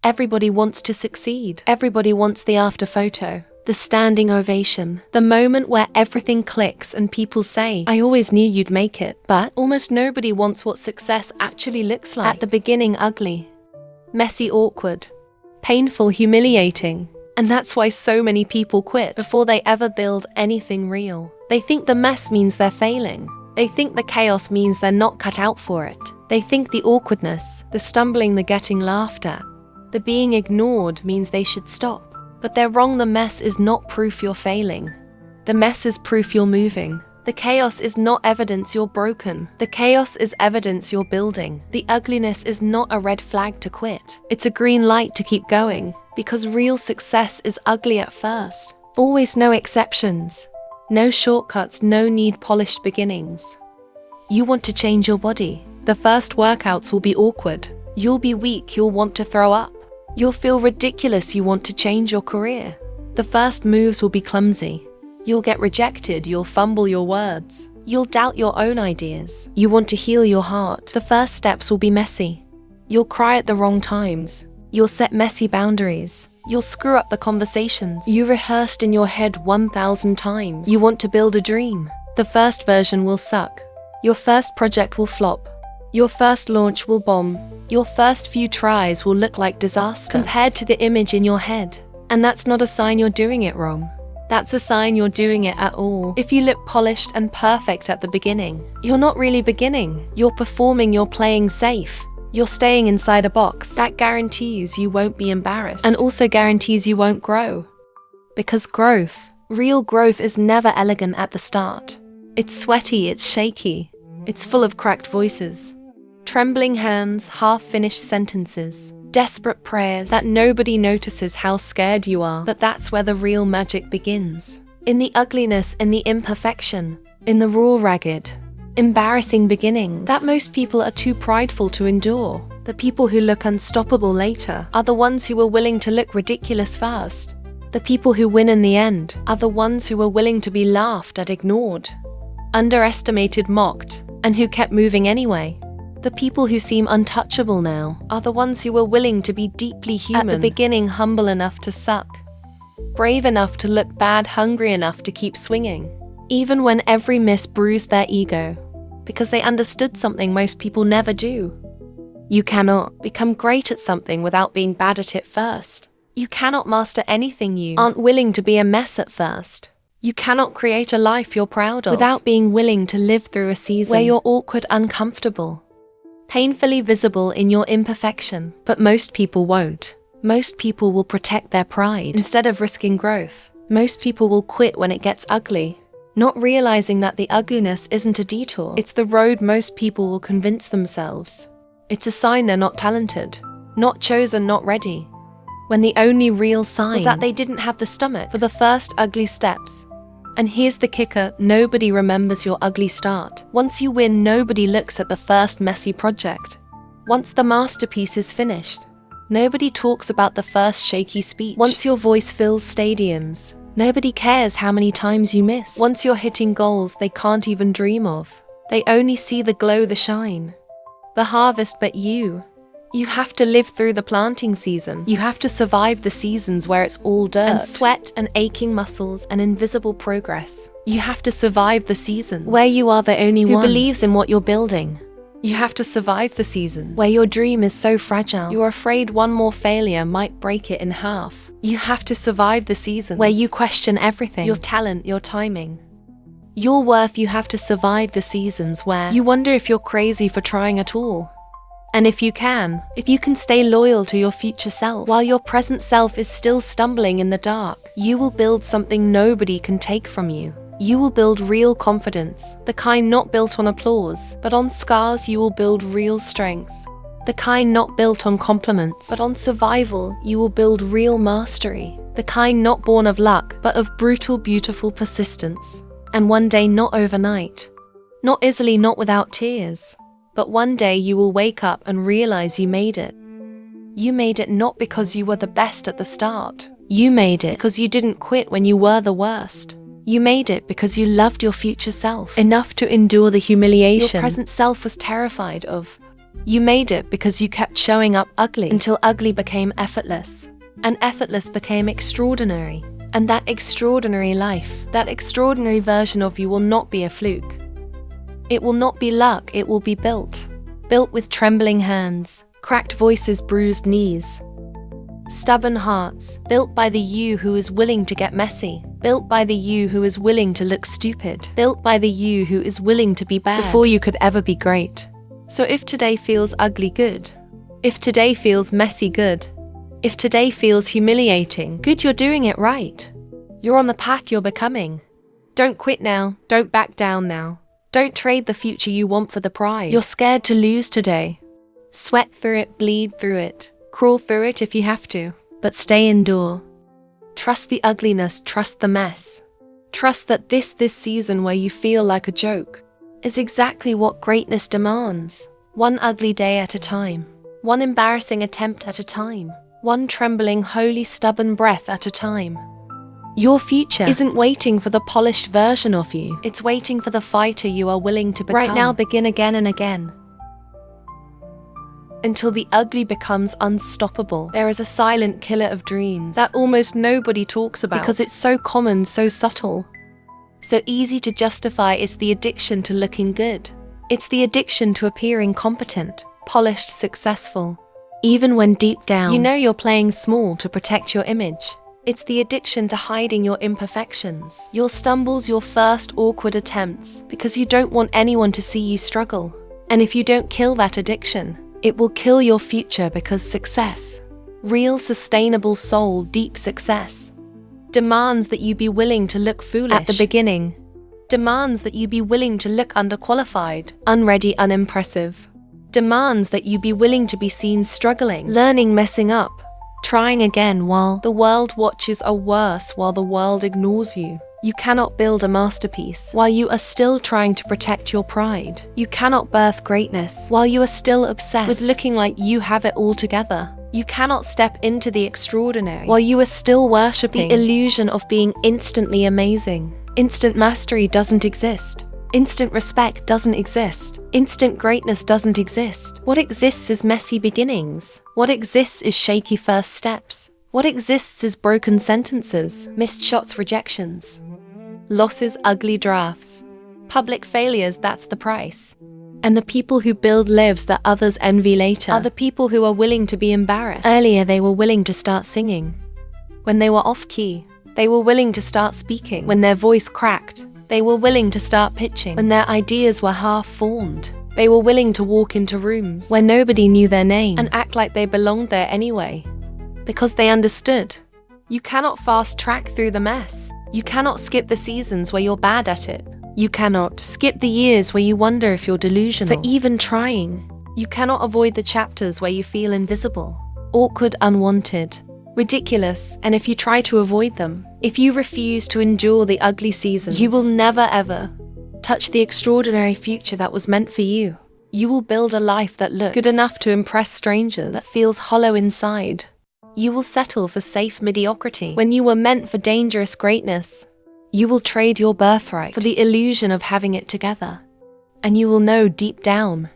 Everybody wants to succeed. Everybody wants the after photo, the standing ovation, the moment where everything clicks and people say, "I always knew you'd make it." But almost nobody wants what success actually looks like. At the beginning, ugly, messy, awkward, painful, humiliating. And that's why so many people quit before they ever build anything real. They think the mess means they're failing. They think the chaos means they're not cut out for it. They think the awkwardness, the stumbling, the getting laughed at, the being ignored means they should stop. But they're wrong. The mess is not proof you're failing. The mess is proof you're moving. The chaos is not evidence you're broken. The chaos is evidence you're building. The ugliness is not a red flag to quit. It's a green light to keep going, because real success is ugly at first. Always, no exceptions. No shortcuts, no need polished beginnings. You want to change your body. The first workouts will be awkward. You'll be weak, you'll want to throw up. You'll feel ridiculous, you want to change your career. The first moves will be clumsy. You'll get rejected, you'll fumble your words. You'll doubt your own ideas. You want to heal your heart. The first steps will be messy. You'll cry at the wrong times. You'll set messy boundaries. You'll screw up the conversations you rehearsed in your head 1,000 times. You want to build a dream. The first version will suck. Your first project will flop. Your first launch will bomb. Your first few tries will look like disaster compared to the image in your head. And that's not a sign you're doing it wrong. That's a sign you're doing it at all. If you look polished and perfect at the beginning, you're not really beginning. You're performing, you're playing safe. You're staying inside a box. That guarantees you won't be embarrassed, and also guarantees you won't grow. Because growth, real growth, is never elegant at the start. It's sweaty, it's shaky, it's full of cracked voices, trembling hands, half-finished sentences, desperate prayers that nobody notices how scared you are. But that's where the real magic begins. In the ugliness, in the imperfection, in the raw, ragged, embarrassing beginnings that most people are too prideful to endure. The people who look unstoppable later are the ones who were willing to look ridiculous first. The people who win in the end are the ones who were willing to be laughed at, ignored, underestimated, mocked, and who kept moving anyway. The people who seem untouchable now are the ones who were willing to be deeply human. At the beginning, humble enough to suck, brave enough to look bad, hungry enough to keep swinging, even when every miss bruised their ego, because they understood something most people never do. You cannot become great at something without being bad at it first. You cannot master anything you aren't willing to be a mess at first. You cannot create a life you're proud of without being willing to live through a season where you're awkward, uncomfortable, painfully visible in your imperfection. But most people won't. Most people will protect their pride instead of risking growth. Most people will quit when it gets ugly, not realizing that the ugliness isn't a detour. It's the road most people will convince themselves. It's a sign they're not talented, not chosen, not ready, when the only real sign was that they didn't have the stomach for the first ugly steps. And here's the kicker: nobody remembers your ugly start. Once you win, nobody looks at the first messy project. Once the masterpiece is finished, nobody talks about the first shaky speech. Once your voice fills stadiums, nobody cares how many times you miss. Once you're hitting goals they can't even dream of, they only see the glow, the shine, the harvest. But you have to live through the planting season. You have to survive the seasons where it's all dirt and sweat and aching muscles and invisible progress. You have to survive the seasons where you are the only one who believes in what you're building. You have to survive the seasons where your dream is so fragile you're afraid one more failure might break it in half. You have to survive the seasons where you question everything: your talent, your timing, your worth. You have to survive the seasons where you wonder if you're crazy for trying at all. And if you can stay loyal to your future self while your present self is still stumbling in the dark, you will build something nobody can take from you. You will build real confidence, the kind not built on applause, but on scars. You will build real strength, the kind not built on compliments, but on survival. You will build real mastery, the kind not born of luck, but of brutal, beautiful persistence. And one day, not overnight, not easily, not without tears, but one day you will wake up and realize you made it. You made it not because you were the best at the start. You made it because you didn't quit when you were the worst. You made it because you loved your future self enough to endure the humiliation your present self was terrified of. You made it because you kept showing up ugly until ugly became effortless, and effortless became extraordinary. And that extraordinary life, that extraordinary version of you will not be a fluke. It will not be luck, it will be built. Built with trembling hands, cracked voices, bruised knees, stubborn hearts, built by the you who is willing to get messy, built by the you who is willing to look stupid, built by the you who is willing to be bad before you could ever be great. So if today feels ugly, good. If today feels messy, good. If today feels humiliating, good, you're doing it right. You're on the path you're becoming. Don't quit now, don't back down now. Don't trade the future you want for the prize you're scared to lose today. Sweat through it, bleed through it, crawl through it if you have to, but stay endure. Trust the ugliness, trust the mess. Trust that this season where you feel like a joke is exactly what greatness demands. One ugly day at a time, one embarrassing attempt at a time, one trembling, holy, stubborn breath at a time. Your future isn't waiting for the polished version of you. It's waiting for the fighter you are willing to become. Right now, begin again and again. Until the ugly becomes unstoppable. There is a silent killer of dreams that almost nobody talks about because it's so common, so subtle, so easy to justify. It's the addiction to looking good. It's the addiction to appearing competent, polished, successful, even when deep down you know you're playing small to protect your image. It's the addiction to hiding your imperfections, your stumbles, your first awkward attempts, because you don't want anyone to see you struggle. And if you don't kill that addiction, it will kill your future, because success, real, sustainable, soul, deep success, demands that you be willing to look foolish at the beginning, demands that you be willing to look underqualified, unready, unimpressive, demands that you be willing to be seen struggling, learning, messing up, trying again while the world watches, or worse, while the world ignores you. You cannot build a masterpiece while you are still trying to protect your pride. You cannot birth greatness while you are still obsessed with looking like you have it all together. You cannot step into the extraordinary while you are still worshipping the illusion of being instantly amazing. Instant mastery doesn't exist. Instant respect doesn't exist. Instant greatness doesn't exist. What exists is messy beginnings. What exists is shaky first steps. What exists is broken sentences, missed shots, rejections, losses, ugly drafts, public failures. That's the price. And the people who build lives that others envy later are the people who are willing to be embarrassed. Earlier, they were willing to start singing. When they were off key, they were willing to start speaking. When their voice cracked, they were willing to start pitching. When their ideas were half-formed, they were willing to walk into rooms where nobody knew their name and act like they belonged there anyway, because they understood. You cannot fast-track through the mess. You cannot skip the seasons where you're bad at it. You cannot skip the years where you wonder if you're delusional for even trying. You cannot avoid the chapters where you feel invisible, awkward, unwanted, ridiculous, and if you try to avoid them, if you refuse to endure the ugly seasons, you will never ever touch the extraordinary future that was meant for you. You will build a life that looks good enough to impress strangers, that feels hollow inside. You will settle for safe mediocrity when you were meant for dangerous greatness. You will trade your birthright for the illusion of having it together. And you will know deep down.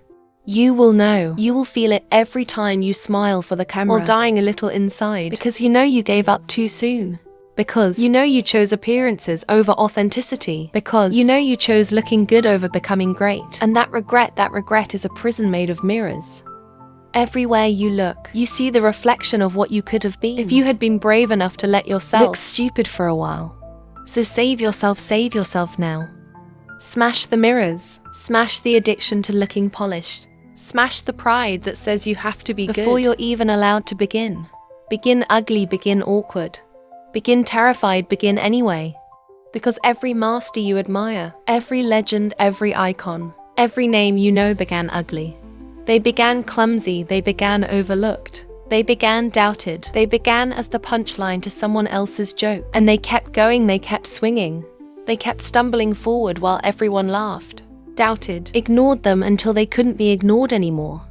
You will know. You will feel it every time you smile for the camera while dying a little inside, because you know you gave up too soon. Because you know you chose appearances over authenticity. Because you know you chose looking good over becoming great. And that regret is a prison made of mirrors. Everywhere you look, you see the reflection of what you could have been if you had been brave enough to let yourself look stupid for a while. So save yourself now. Smash the mirrors. Smash the addiction to looking polished. Smash the pride that says you have to be good before you're even allowed to begin. Begin ugly, begin awkward. Begin terrified, begin anyway. Because every master you admire, every legend, every icon, every name you know began ugly. They began clumsy, they began overlooked. They began doubted. They began as the punchline to someone else's joke. And they kept going, they kept swinging. They kept stumbling forward while everyone laughed, doubted, ignored them until they couldn't be ignored anymore.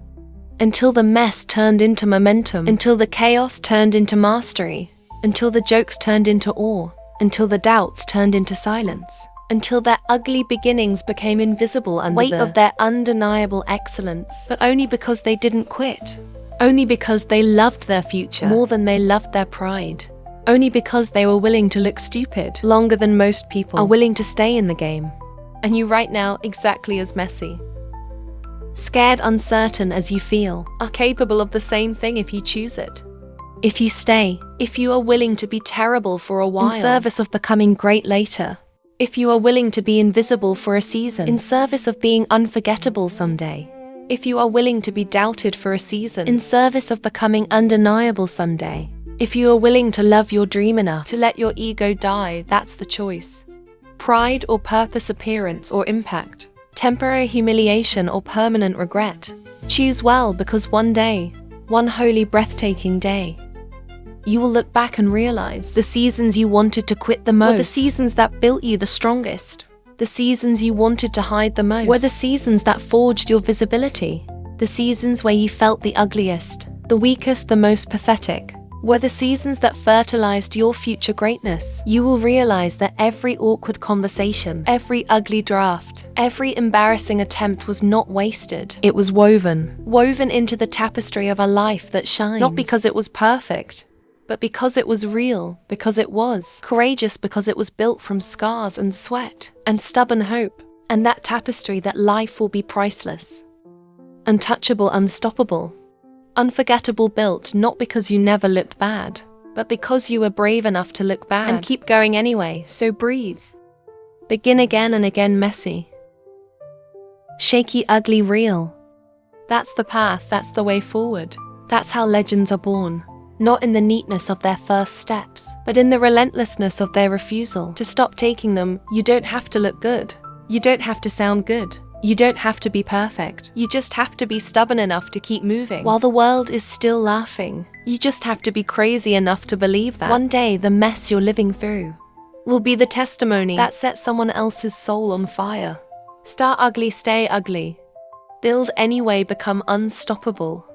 Until the mess turned into momentum. Until the chaos turned into mastery. Until the jokes turned into awe. Until the doubts turned into silence. until their ugly beginnings became invisible under the weight of their undeniable excellence. But only because they didn't quit. Only because they loved their future more than they loved their pride. Only because they were willing to look stupid longer than most people are willing to stay in the game. And you right now, exactly as messy, scared, uncertain as you feel, are capable of the same thing if you choose it. If you stay, if you are willing to be terrible for a while in service of becoming great later, if you are willing to be invisible for a season in service of being unforgettable someday, if you are willing to be doubted for a season in service of becoming undeniable someday, if you are willing to love your dream enough to let your ego die, that's the choice. Pride or purpose, appearance or impact, temporary humiliation or permanent regret. Choose well, because one day, one holy breathtaking day, you will look back and realize the seasons you wanted to quit the most were the seasons that built you the strongest. The seasons you wanted to hide the most were the seasons that forged your visibility. The seasons where you felt the ugliest, the weakest, the most pathetic, were the seasons that fertilized your future greatness. You will realize that every awkward conversation, every ugly draft, every embarrassing attempt was not wasted. It was woven into the tapestry of a life that shines. Not because it was perfect, but because it was real, because it was courageous, because it was built from scars and sweat and stubborn hope. And that tapestry, that life will be priceless, untouchable, unstoppable, unforgettable, built not because you never looked bad, but because you were brave enough to look bad and keep going anyway. So breathe. Begin again and again, messy, shaky, ugly, real. That's the path, that's the way forward. That's how legends are born. Not in the neatness of their first steps, but in the relentlessness of their refusal to stop taking them. You don't have to look good. You don't have to sound good. You don't have to be perfect. You just have to be stubborn enough to keep moving while the world is still laughing. You just have to be crazy enough to believe that one day the mess you're living through will be the testimony that sets someone else's soul on fire. Start ugly, stay ugly. Build anyway, become unstoppable.